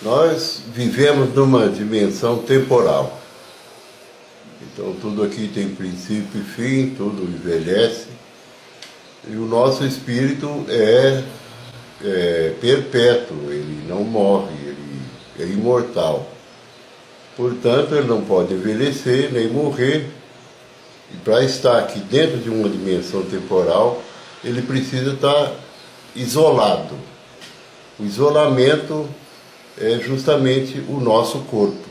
Nós vivemos numa dimensão temporal. Então tudo aqui tem princípio e fim, tudo envelhece. E o nosso espírito é perpétuo, ele não morre, ele é imortal. Portanto, ele não pode envelhecer nem morrer. E para estar aqui dentro de uma dimensão temporal, ele precisa estar isolado. O isolamento é justamente o nosso corpo.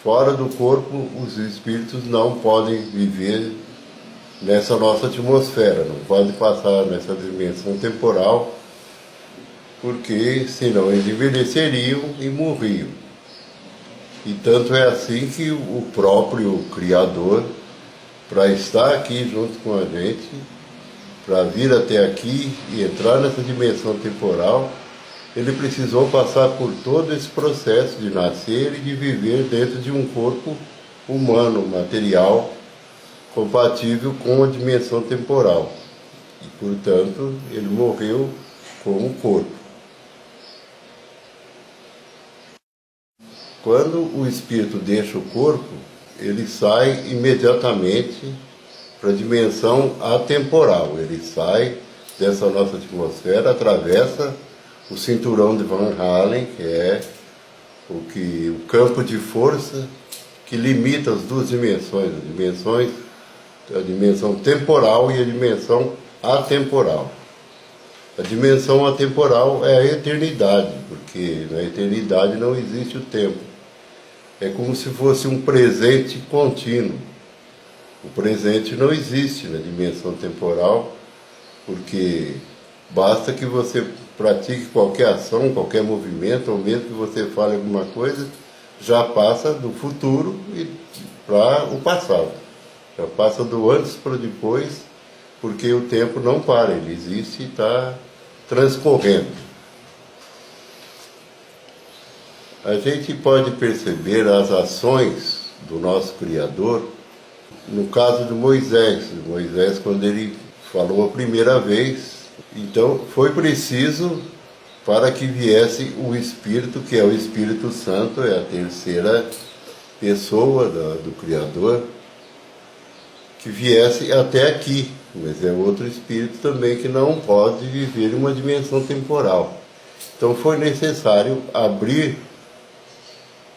Fora do corpo, os espíritos não podem viver nessa nossa atmosfera, não podem passar nessa dimensão temporal, porque senão eles envelheceriam e morriam. E tanto é assim que o próprio Criador, para estar aqui junto com a gente, para vir até aqui e entrar nessa dimensão temporal, ele precisou passar por todo esse processo de nascer e de viver dentro de um corpo humano, material, compatível com a dimensão temporal. E, portanto, ele morreu com o corpo. Quando o espírito deixa o corpo, ele sai imediatamente para a dimensão atemporal. Ele sai dessa nossa atmosfera, atravessa o cinturão de Van Halen, que é o campo de força que limita as duas dimensões, a dimensão temporal e a dimensão atemporal. A dimensão atemporal é a eternidade, porque na eternidade não existe o tempo. É como se fosse um presente contínuo. O presente não existe na dimensão temporal, porque basta que você pratique qualquer ação, qualquer movimento, ou mesmo que você fale alguma coisa, já passa do futuro para o passado. Já passa do antes para o depois, porque o tempo não para, ele existe e está transcorrendo. A gente pode perceber as ações do nosso Criador no caso de Moisés. Moisés, quando ele falou a primeira vez, então foi preciso para que viesse o Espírito, que é o Espírito Santo, é a terceira pessoa do Criador, que viesse até aqui. Mas é outro Espírito também que não pode viver em uma dimensão temporal. Então foi necessário abrir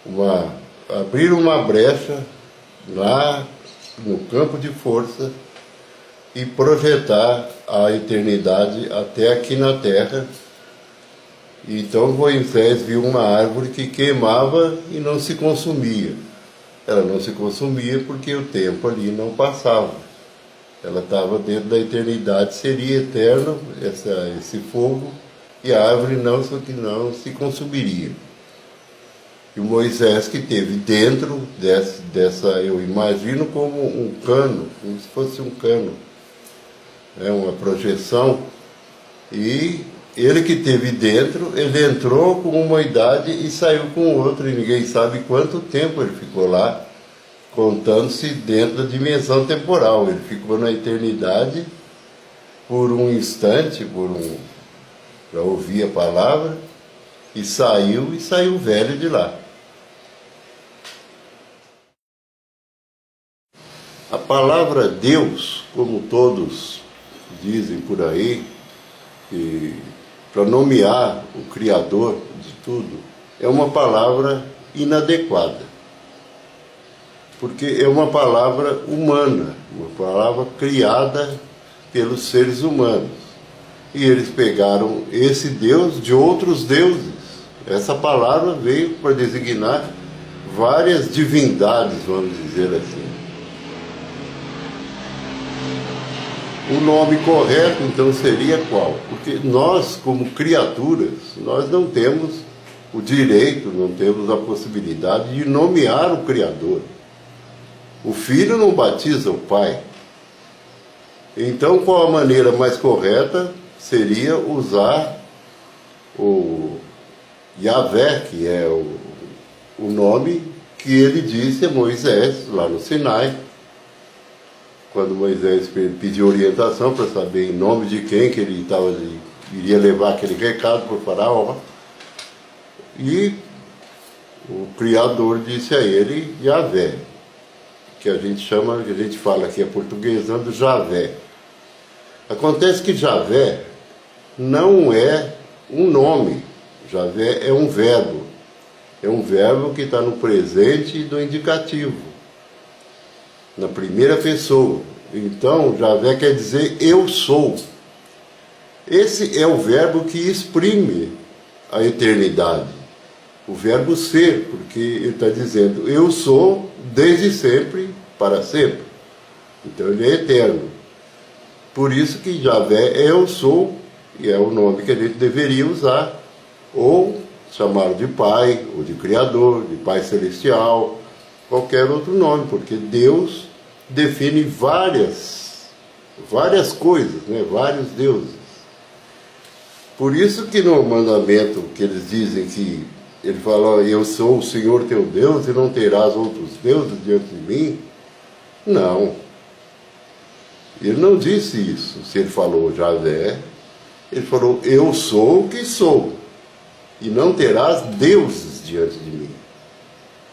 uma brecha lá no campo de força e projetar a eternidade até aqui na Terra. Então Moisés viu uma árvore que queimava e não se consumia. Ela não se consumia porque o tempo ali não passava. Ela estava dentro da eternidade, seria eterno esse fogo, e a árvore não se consumiria. E o Moisés que teve dentro dessa, eu imagino como um cano, como se fosse um cano, uma projeção, e ele que teve dentro, ele entrou com uma idade e saiu com outra, e ninguém sabe quanto tempo ele ficou lá, contando-se dentro da dimensão temporal. Ele ficou na eternidade por um instante, para ouvir a palavra, e saiu velho de lá. A palavra Deus, como todos dizem por aí, para nomear o Criador de tudo, é uma palavra inadequada, porque é uma palavra humana, uma palavra criada pelos seres humanos. E eles pegaram esse Deus de outros deuses. Essa palavra veio para designar várias divindades, vamos dizer assim. O nome correto, então, seria qual? Porque nós, como criaturas, nós não temos o direito, não temos a possibilidade de nomear o Criador. O filho não batiza o pai. Então, qual a maneira mais correta? Seria usar o Yahvé, que é o nome que ele disse a Moisés, lá no Sinai, quando Moisés pediu orientação para saber em nome de quem que ele iria levar aquele recado para o faraó. E o Criador disse a ele, Yahvé, que a gente chama, que a gente fala aqui aportuguesando, Javé. Acontece que Javé não é um nome, Javé é um verbo. É um verbo que está no presente e no indicativo, na primeira pessoa. Então, Javé quer dizer eu sou. Esse é o verbo que exprime a eternidade. O verbo ser, porque ele está dizendo eu sou desde sempre, para sempre. Então ele é eterno. Por isso que Javé é eu sou, e é o nome que a gente deveria usar, ou chamar de Pai, ou de Criador, de Pai Celestial, qualquer outro nome, porque Deus define várias coisas, né? Vários deuses. Por isso que no mandamento que eles dizem que ele fala, eu sou o Senhor teu Deus e não terás outros deuses diante de mim, não. Ele não disse isso. Se ele falou Javé, ele falou, eu sou o que sou, e não terás deuses diante de mim.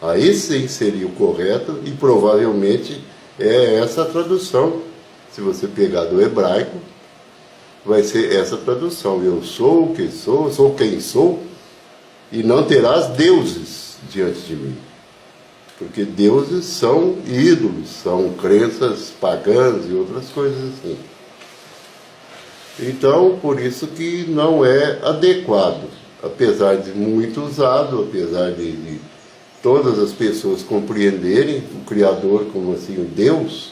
Aí sim seria o correto, e provavelmente é essa a tradução. Se você pegar do hebraico, vai ser essa tradução. Eu sou o que sou quem sou, e não terás deuses diante de mim. Porque deuses são ídolos, são crenças pagãs e outras coisas assim. Então, por isso que não é adequado, apesar de muito usado, apesar de todas as pessoas compreenderem o Criador como assim o Deus,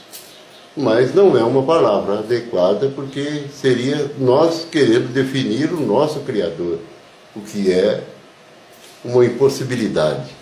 mas não é uma palavra adequada, porque seria nós querendo definir o nosso Criador, o que é uma impossibilidade.